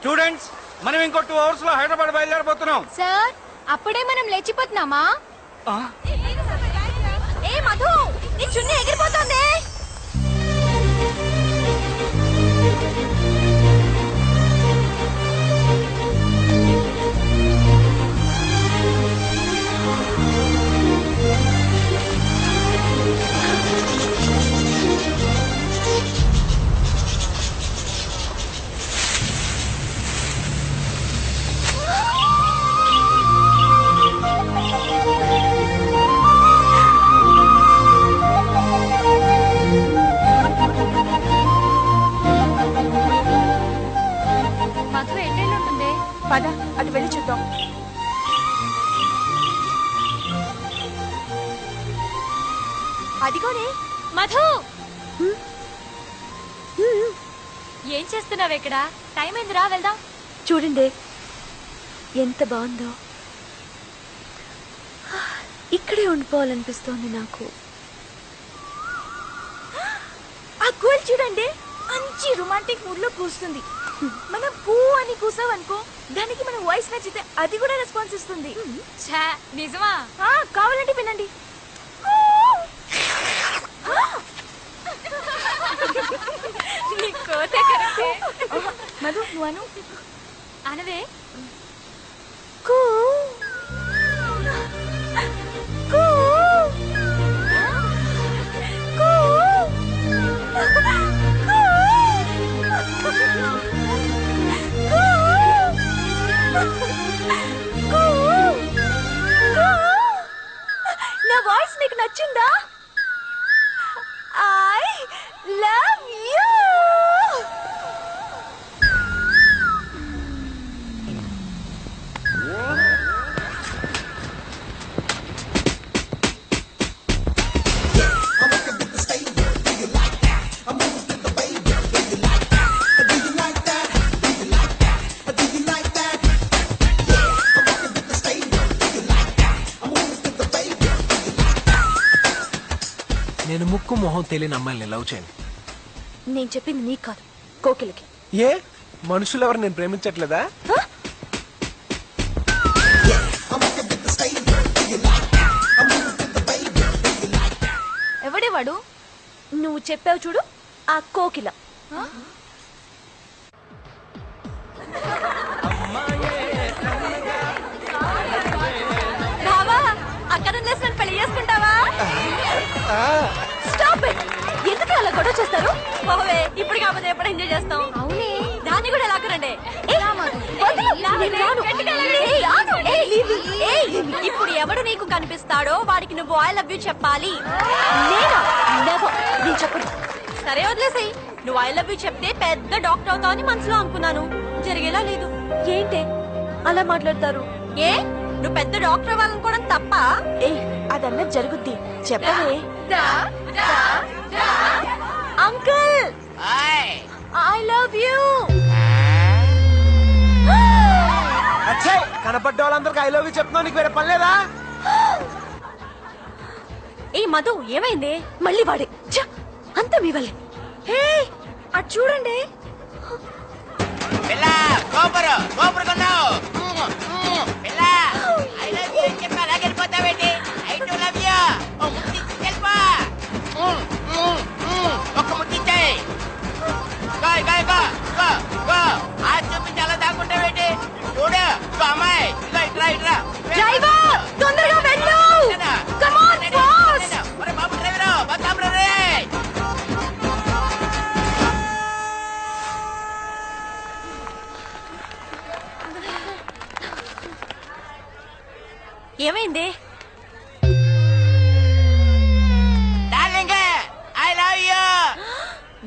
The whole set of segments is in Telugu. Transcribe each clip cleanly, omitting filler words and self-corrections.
స్టూడెంట్స్, మనం ఇంకో 2 hours లో హైదరాబాద్ బయలుదేరబోతున్నాం. సార్, అప్పుడే మనం లేచిపోతున్నామా? ఏ మధు, నీ చున్నీ ఎగిరిపోతుంది. మధు ఎట్టేళ్ళు ఉంటుంది? పద, అటు వెళ్ళి చూద్దాం. అదిగోనే మధు. ఏం చేస్తున్నావు ఇక్కడ? టైం అయిందిరా, వెళ్దాం. చూడండి ఎంత బాగుందో. ఇక్కడే ఉండిపోవాలనిపిస్తోంది నాకు. ఆ గోల్ చూడండి, మంచి రొమాంటిక్ మూడ్ లో కూస్తుంది. మనం పూ అని కూసావనుకో, దానికి మన వాయిస్ నచ్చితే అది కూడా రెస్పాన్స్ ఇస్తుంది. నిజమా? కావాలంటే వినండి. మధు, నువ్వు అను. అనవే. కూ కూ కూ నా వాయిస్ నీకు నచ్చిందా? I love you. నేను ముక్కు మొహం తెలియని అమ్మాయిని లవ్ చేయను. నేను చెప్పింది నీకు కాదు, కోకిలకి. ఏ మనుషులు ఎవరు నేను ప్రేమించట్లేదా? ఎవడేవాడు? నువ్వు చెప్పావు చూడు, ఆ కోకిల. అక్కడ నన్ను పెళ్లి చేసుకుంటావా? Stop it. ఎందుకు అలా గొడవ చేస్తారు? పోవే, ఇప్పుడు కాకపోతే ఎప్పుడు ఎంజాయ్ చేస్తాం. అవునే, దాన్ని కూడా లాక్కరండి. ఇప్పుడు ఎవడు నీకు కనిపిస్తాడో వాడికి నువ్వు ఐ లవ్ యూ చెప్పాలి. నేను చెప్పను. సరే వదిలేసాయి. నువ్వు ఐ లవ్ యూ చెప్తే పెద్ద డాక్టర్ అవుతావని మనసులో అనుకున్నాను. జరిగేలా లేదు. ఏంటే అలా మాట్లాడతారు? ఏ, నువ్వు పెద్ద డాక్టర్ అవ్వాలనుకోవడం తప్ప? అదన్నా జరుగుద్ది. చెప్పవే. Uncle, I love you. కనపడ్డ వాళ్ళందరికి ఐ లవ్ యూ చెప్తున్నావు, నీకు వేరే పని లేదా? ఏ మధు, ఏమైంది? మళ్ళీ వాడే. అంతా మీ వల్లే. హే, అటు చూడండి. డ్రైవర్, తొందరగా వెళ్ళు. Come on fast. ఏమైంది?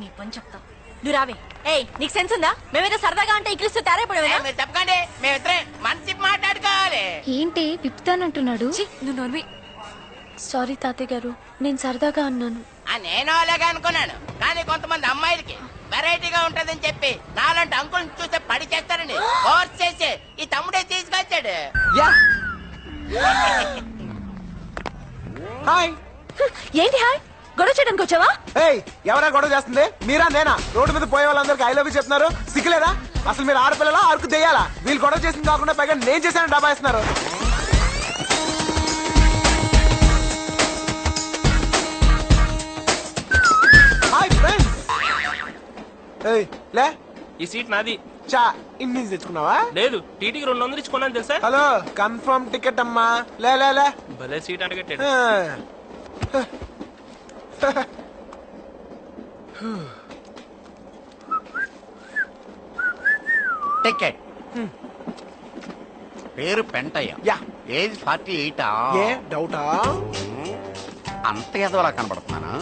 నీ పని చెప్తా. నువ్వు రావే. ఏయ్, నీకు సెన్స్ ఉందా? మేమేదో సరదాగా అంటే ఇక్కిలిస్తూ తేరైపోయావేనా? చెప్పకండి, మేమిద్దరే మంచి మాట్లాడుకోవాలి. ఏంటి పిప్తానంటున్నాడు? నువ్వు నోర్వి. సారీ తాతయ్య గారు, నేను సరదాగా అన్నాను. నేను అలాగే అనుకున్నాను, కానీ కొంతమంది అమ్మాయిలకి వెరైటీగా ఉంటదని చెప్పి నాలాంటి అంకుల్ చూస్తే పడి చేస్తారని ఫోర్స్ చేసి ఈ తమ్ముడే తీసుకొచ్చాడు. హాయ్. ఏంటి హాయ్? గొడవ చేయడానికి వచ్చావా? ఎవరా గొడవ చేస్తుంది? మీరా నేనా? రోడ్డు మీద పోయే వాళ్ళందరికి ఐ లవ్ యూ చెప్తున్నారు, సిగ్గులేదా? అసలు మీరు ఆడపిల్లలా అరకు చేయాలా? వీళ్ళు గొడవ చేసింది కాకుండా పైగా నేను చేశాను డబ్బా ఇస్తున్నారు. Hi friends. ఏయ్ లే, ఈ సీట్ నాది. చా ఇన్ని తెచ్చుకున్నావా? లేదు, టీటీకి 200 ఇచ్చుకున్నాను తెలుసా? హలో, కన్ఫర్మ్ టికెట్ అమ్మా. లే లే లే. భలే సీట్ అడగట్టాడు. టికెట్. పేరు పెంటయ్య. యా. ఏజ్ 48. ఏ డౌటా? అంత ఎదవలా కనబడుతున్నానా?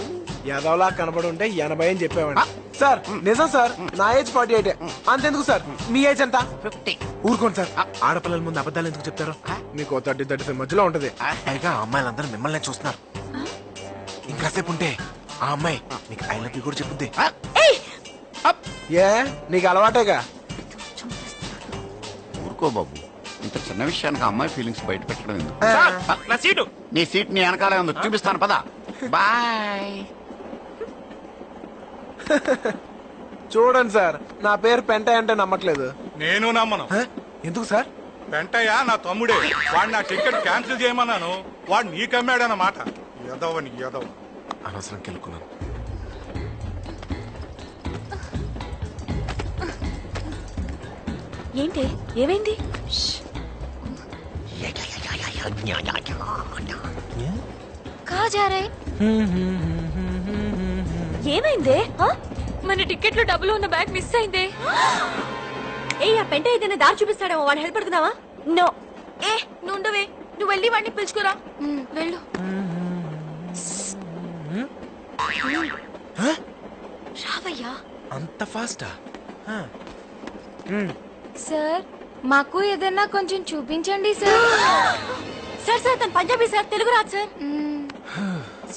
యాదవ్లా కనబడి ఉంటే 80 అని చెప్పేవాడి. సార్ నిజం సార్, నా ఏజ్ 48. అంతెందుకు సార్, మీ ఏజ్ ఎంత? 50. ఊరుకోండి సార్, ఆడపిల్లల ముందు అబద్ధాలు ఎందుకు చెప్తారు? మీకు 30-35 మధ్యలో ఉంటది. పైగా అమ్మాయిలందరూ మిమ్మల్ని చూస్తున్నారు. ఇంకాసేపు ఉంటే ఆ అమ్మాయి నీకు ఐ లవ్ యూ కూడా చెప్పుద్ది. ఏ నీకు అలవాటేగా. ఊరుకో బాబు, ఇంత చిన్న విషయానికి అమ్మాయి ఫీలింగ్స్ బయట పెట్టడం ఎందుకు? సార్, నా సీటు. నీ సీట్ నీ వెనకాలే ఉంది, చూపిస్తాను పద. బాయ్. చూడండి సార్, నా పేరు పెంటయ్య అంటే నమ్మట్లేదు. నేను నమ్మను. హ? ఎందుకు సార్? వెంటయ్య నా తమ్ముడే. వాడు నా టికెట్ క్యాన్సిల్ చేయమన్నాను, వాడు నీకమ్మాడన్నమాట. ఎదవని ఎదవ. అనవసరం కెలుకున్నాను. ఏంటి ఏమైంది? कहाँ जा रहे? ఏమైందే? ఆ? మన టికెట్లో డబ్బులు ఉన్న బ్యాగ్ మిస్ అయిందే. ఏ ఆ పెంట ఏదైనా దారి చూపిస్తాడేమో, వాడు హెల్ప్ పడుతున్నావా? నో. ఏ నువ్వు ఉండవే, నువ్వు వెళ్ళి వాడిని పిలుచుకురా. వెళ్ళు. రావయ్యా. అంత ఫాస్టా? సార్ మాకు ఏదైనా కొంచెం చూపించండి సార్. సార్ సార్ తను పంజాబీ సార్, తెలుగు రాదు సార్.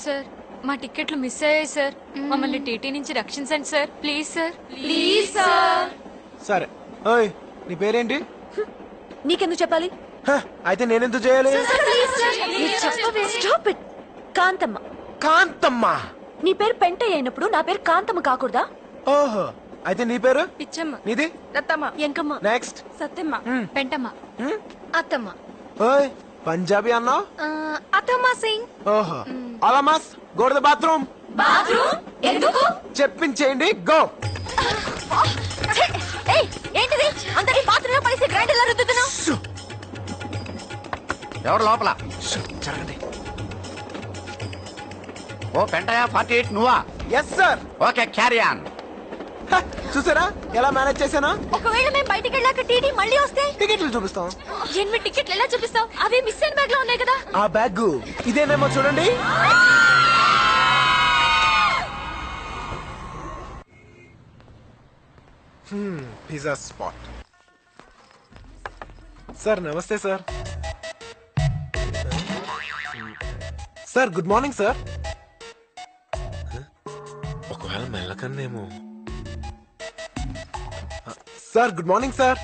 సార్ మా టికెట్లు మిస్ అయ్యాయి సార్, మమ్మల్ని టీటీ నుంచి రక్షించండి sir, please sir. Please sir. సరే. ఓయ్ నీ పేరేంటి? నీకెందుకు చెప్పాలి? హ, అయితే నేనెందుకు చేయాలి? Stop it. కాంతమ్మ. కాంతమ్మ. నీ పేరు పెంటయ్య అయినప్పుడు నా పేరు కాంతమ్మ కాకూడదా? ఓహో, అయితే నీ పేరు? పిచ్చమ్మ. నీది? రత్తమ్మ. ఎంకమ్మ. నెక్స్ట్. సత్యమ్మ. పెంటమ్మ. అత్తమ్మ. ఓయ్ పంజాబీ అన్నావు? అత్తమ్మ సింగ్. ఓహో. అలామాస్ go to the bathroom. Bathroom ఎందుకు? చెప్పించేయండి, గో. ఏయ్ ఏంటిది? అందరి బాత్రూమ్ లో పడేసి గ్రైండర్ లో రుద్దుతున్నావు. ఎవరు లోపల? జరగండి. ఓ పెంటయ్య 48 నువ్వా? Yes sir. Okay, carry on. చూసారా ఎలా మేనేజ్ చేశాను? ఒకవేళ మేము బయటికి వెళ్ళాక టీటీ మళ్ళీ వస్తే టికెట్లు చూపిస్తాం. 8 టికెట్లు ఎలా చూపిస్తావు? అవి మిస్ అయిన బ్యాగ్ లో ఉన్నాయి కదా. ఆ బ్యాగ్ ఇదేనేమో చూడండి. Pizza spot. సార్ నమస్తే sir. Sir good morning sir. ఒకవేళ మెల్లకన్నేమో. Sir good morning sir.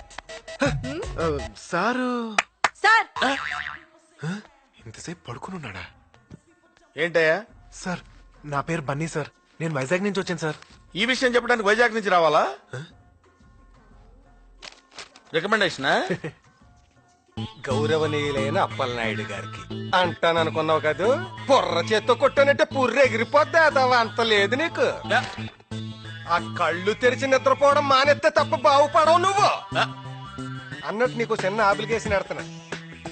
Sir sir ఇంతసేపు పడుకుని ఉన్నాడా? ఏంటయ్యా సార్ నా పేరు బన్నీ సార్, నేను వైజాగ్ నుంచి వచ్చాను సార్. ఈ విషయం చెప్పడానికి వైజాగ్ నుంచి రావాలా? రికమెండేషనా? గౌరవనీయులైన అప్పలనాయుడు గారికి అంటాననుకున్నావు కదూ, పొర్ర చేత్తో కొట్టానంటే పుర్రె ఎగిరిపోద్ది. అదవా అంత లేదు నీకు. ఆ కళ్ళు తెరిచి నిద్రపోవడం మానేస్తే తప్ప బాగుపడవు నువ్వు. అన్నట్టు నీకు చిన్న అప్లికేషన్ ఎడతాను.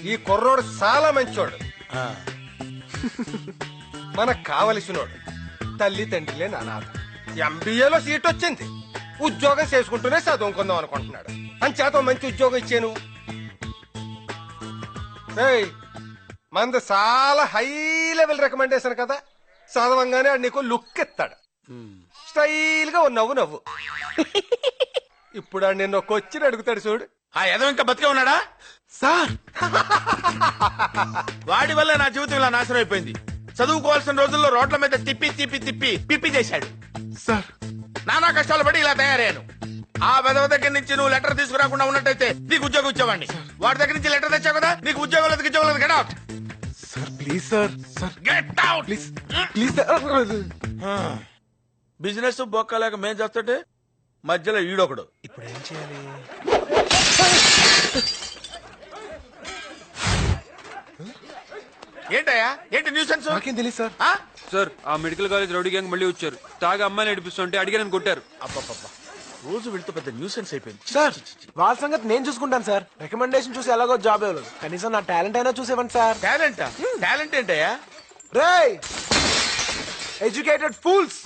ఈ కుర్రోడు చాలా మంచోడు, మనకు కావలసినోడు, తల్లి తండ్రి లేని అనాథ. ఎంబీఏలో సీట్ వచ్చింది, ఉద్యోగం చేసుకుంటూనే చదువుకుందాం అనుకుంటున్నాడు. అంచేత మంచి ఉద్యోగం ఇచ్చాను. మంది చాలా హై లెవెల్ రికమెండేషన్ కదా, చదవంగానే ఆడు నీకు లుక్ ఇస్తాడు. స్టైల్ గా నవ్వు నవ్వు. ఇప్పుడు ఆడు నిన్న క్వశ్చన్ అడుగుతాడు చూడు. ఆ ఎదవ ఇంకా బతికే ఉన్నాడా? సార్ వాడి వల్ల నా జీవితం ఇలా నాశనం అయిపోయింది. చదువుకోవాల్సిన రోజుల్లో రోడ్ల మీద తిప్పి తిప్పి తిప్పి పిప్పి చేశాడు. సార్ నానా కష్టాలు పడి ఇలా తయారయ్యాను. ఆ వెదవ దగ్గర నుంచి నువ్వు లెటర్ తీసుకురాకుండా ఉన్నట్టయితే నీకు ఉద్యోగం ఇచ్చేవాడిని. వాడి దగ్గర నుంచి లెటర్ తెచ్చావు కదా, నీకు ఉద్యోగం లేదు get out. Sir please sir. Sir get out please please sir. Business బొక్కలేక మేం చేస్తుంటే మధ్యలో ఈడొకడు. ఇప్పుడు ఏం చేయాలి? ఏంటయ్యా ఏంటి న్యూసెన్స్? నాకేం తెలియదు సార్. సార్ ఆ మెడికల్ కాలేజ్ రౌడీ గ్యాంగ్ మళ్ళీ వచ్చారు. తాగా అమ్మాయిని నడిపిస్తుంటే అడిగానని కొట్టారు. అబ్బబ్బబ్బా, రోజు వెళ్తూ పెద్ద న్యూసెన్స్ అయిపోయింది. సార్ వాళ్ళ సంగతి నేను చూసుకుంటాను సార్. రికమెండేషన్ చూసి ఎలాగో జాబ్ ఇవ్వలేదు, కనీసం నా టాలెంట్ అయినా చూసేవండి సార్. టాలెంట్ టాలెంట్ ఏంటయ్యా? రేయ్ ఎడ్యుకేటెడ్ ఫూల్స్,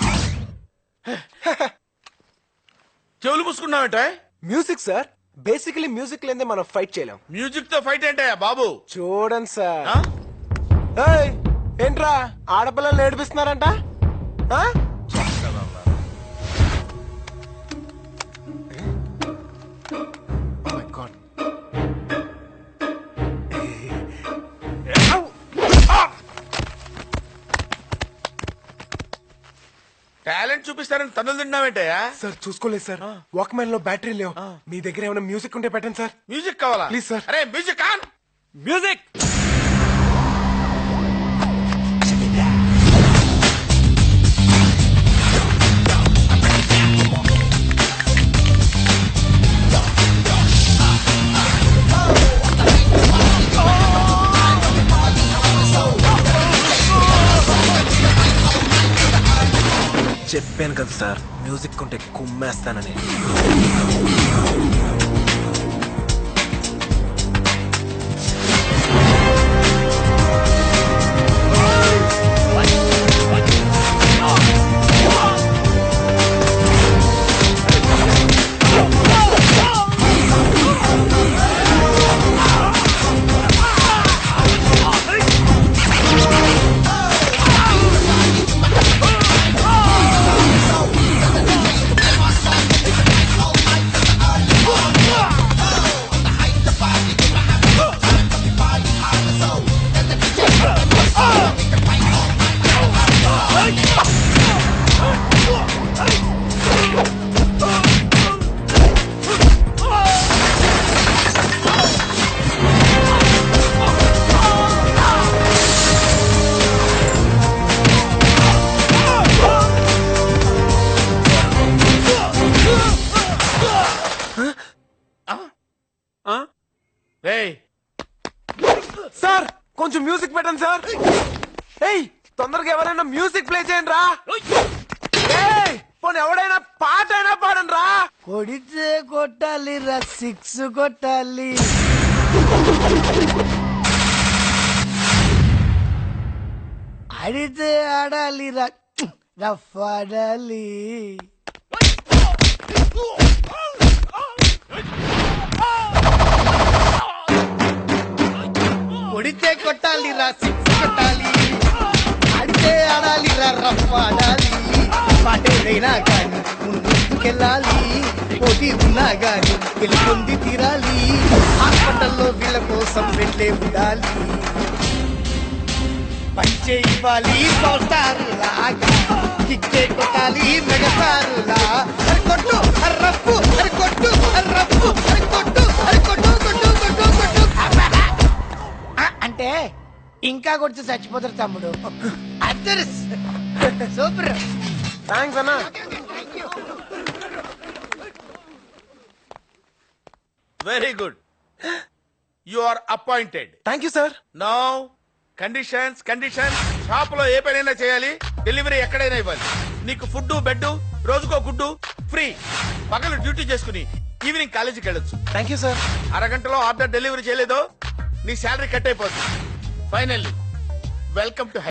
చెవులు మూసుకున్నావేంట? Music sir. బేసికలీ మ్యూజిక్ లేదే మనం ఫైట్ చేయలేం. మ్యూజిక్ తో ఫైట్ ఏంటయ్యా బాబు? చూడండి సార్. ఆ? ఏయ్, ఏంట్రా ఆడపిల్లలు ఏడిపిస్తున్నారంట? ఆ? Oh my God. టాలెంట్ చూపిస్తారని తన్నులు తిన్నావేంటయ్యా? సార్ చూసుకోలేదు సార్. వాక్మెన్ లో బ్యాటరీ లేవు. మీ దగ్గర ఏమైనా మ్యూజిక్ ఉంటే పెట్టండి సార్. మ్యూజిక్ కావాలా? Please sir. అరే మ్యూజిక్ ఆన్. మ్యూజిక్ చెప్పాను కదా సార్, మ్యూజిక్ ఉంటే కుమ్మేస్తానని. సార్ కొంచెం మ్యూజిక్ పెట్టండి సార్. ఏయ్ తొందరగా ఎవరైనా మ్యూజిక్ ప్లే చేయండి రా. ఏయ్ పోనీ ఎవడైనా పాట అయినా పాడండి రా. కొడితే కొట్టాలి రా, సిక్స్ కొట్టాలి. ఆడితే ఆడాలి రా, రఫ్ ఆడాలి. కొడితే కొట్టాలి రా, సిక్స్ కొట్టాలి. ఆడితే ఆడాలి రా, రఫ్ ఆడాలి. పాటేదైనా కానీ ముందుకెళ్ళాలి, పోటీ ఉన్నా గాని గెలుపొంది తీరాలి. హాస్పిటల్లో వీళ్ళ కోసం వెళ్ళే ఉండాలి, పంచే ఇవ్వాలి పోస్టారు లాగా, కిక్కే కొట్టాలి మెగసారులా. అరి కొట్టు అర్రప్పు, అరి కొట్టు అర్రప్పు, అరి కొట్టు అరి కొట్టు కొట్టు కొట్టు కొట్టు. అంటే ఇంకా కొడితే చచ్చిపోతారు తమ్ముడు. అద్దరు సూపర్. థ్యాంక్స్ అన్నా. Very good, you are appointed. Thank you sir. Now conditions conditions. Shop లో ఏ పనైనా చేయాలి, డెలివరీ ఎక్కడైనా ఇవ్వాలి. నీకు ఫుడ్ బెడ్, రోజుకో గుడ్డు ఫ్రీ. పగలు డ్యూటీ చేసుకుని ఈవినింగ్ కాలేజీకి వెళ్ళొచ్చు. Thank you sir. అరగంటలో ఆర్డర్ డెలివరీ చేయలేదో నీ శాలరీ కట్ అయిపోతుంది. Finally welcome to